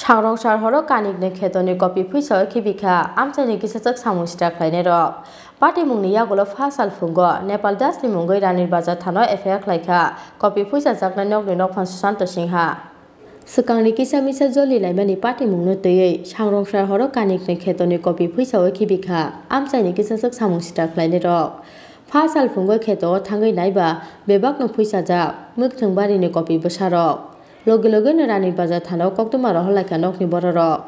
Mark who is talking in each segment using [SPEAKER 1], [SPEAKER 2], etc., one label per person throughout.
[SPEAKER 1] Sangrongsal Horo Kaniknwi Khetoni Kapi Phuichawi Khibikha Amchaini Kisasuk Samung Sitra Khlainairok Party mungni yagulo fasal fungo Nepal dasni mungoi ranir bazar thano FIR khlaikha Kapi Phuichajak nokni nokphang Susanto Singha Swkangni kisa misa joli laimani party mungno töyei Sangrongsal Horo Kaniknwi Khetoni Kapi Phuichawi Khibikha Amchaini Kisasuk Samung Sitra Khlainairok fasal fungo kheto thangai naiba bebakno phuichajak mukthung barini Kapi bwsarok Loge Rani Baza Thano Koktuma Roholaka Nokni Bororo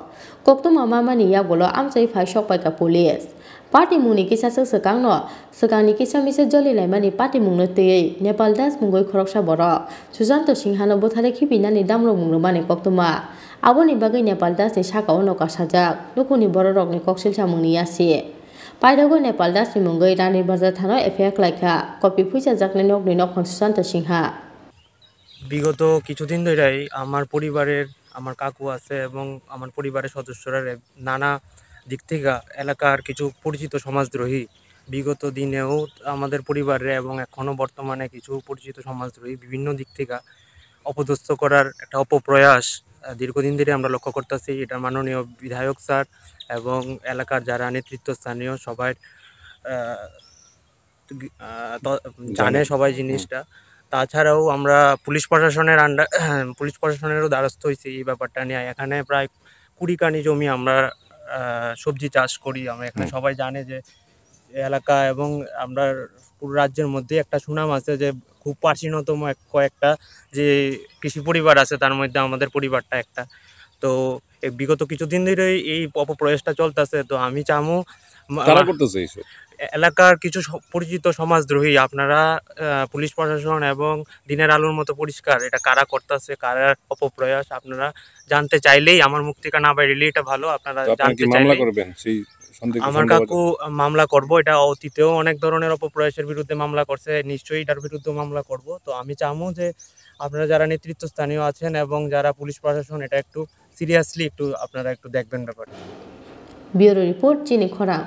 [SPEAKER 1] Koktuma Mamani Yagulo Amchai Phaisok Paika Police Party Muni Kisasuk Swkangno Swkangni Kisa Misa Joli Laimani Party Mungno Tei Nepal Das Mungoi Khoroksa Borok Susanto Singhano Bothare Khibinani Damlo Mungno Mani Koktuma Aboni Bagai Nepal Das ni Sakao Noka Sajak Nukuni Bororok ni Koksil Samungni Yasi Paidago Nepal Das ni Mungoi Rani Baza Thano FIR Klaika Kapi Phuichajak Nokni Nokphang Susanto Singha
[SPEAKER 2] বিগত কিছুদিন ধরেই আমার পরিবারের আমার কাকু আছে এবং আমার পরিবারের সদস্যরা নানা দিক থেকে এলাকার কিছু পরিচিত সমাজদ্রোহী বিগত দিনেও আমাদের পরিবারে এবং এখনো বর্তমানে কিছু পরিচিত সমাজদ্রোহী বিভিন্ন দিক থেকে অপদস্থ করার একটা অপপ্রয়াস দীর্ঘদিন ধরে আমরা লক্ষ্য করতেছি। এটা মাননীয় বিধায়ক স্যার এবং এলাকার যারা নেতৃত্বস্থানীয় সবাই জানে সবাই জিনিসটা। তাছাড়াও আমরা পুলিশ প্রশাসনেরও দ্বারস্থ হয়েছি এই ব্যাপারটা নিয়ে। এখানে প্রায় 20 কানি জমি আমরা সবজি চাষ করি। আমরা এখানে সবাই জানে যে এলাকা এবং আমরা পুরো রাজ্যের মধ্যে একটা সুনাম আছে যে খুব প্রাচীনতম কয়েকটা যে কৃষি পরিবার আছে তার মধ্যে আমাদের পরিবারটা একটা। তো বিগত কিছুদিন ধরেই এই অপপ্রয়াসটা চলতেছে। তো আমি চামু এলাকার কিছু পরিচিত সমাজদ্রোহী আপনারা পুলিশ প্রশাসন এবং দিনের আলোর মতো পরিষ্কার এটা কারা করতেছে কারা অপপ্রয়াস আপনারা জানতে চাইলেই আমার মুখ থেকে না বাইরেলে এটা ভালো। আপনারা জানতে চাইলে আমার কাকু মামলা করব। এটা অতীতেও অনেক ধরনের অপপ্রয়াসের বিরুদ্ধে মামলা করছে, নিশ্চয়ই এটার বিরুদ্ধে মামলা করব। তো আমি চামু যে আপনারা যারা নেতৃত্বস্থানীয় আছেন এবং যারা পুলিশ প্রশাসন এটা একটু সিরিয়াসলি একটু আপনারা একটু দেখবেন ব্যাপারটা।
[SPEAKER 1] ব্যুরো রিপোর্ট চিনি খরা।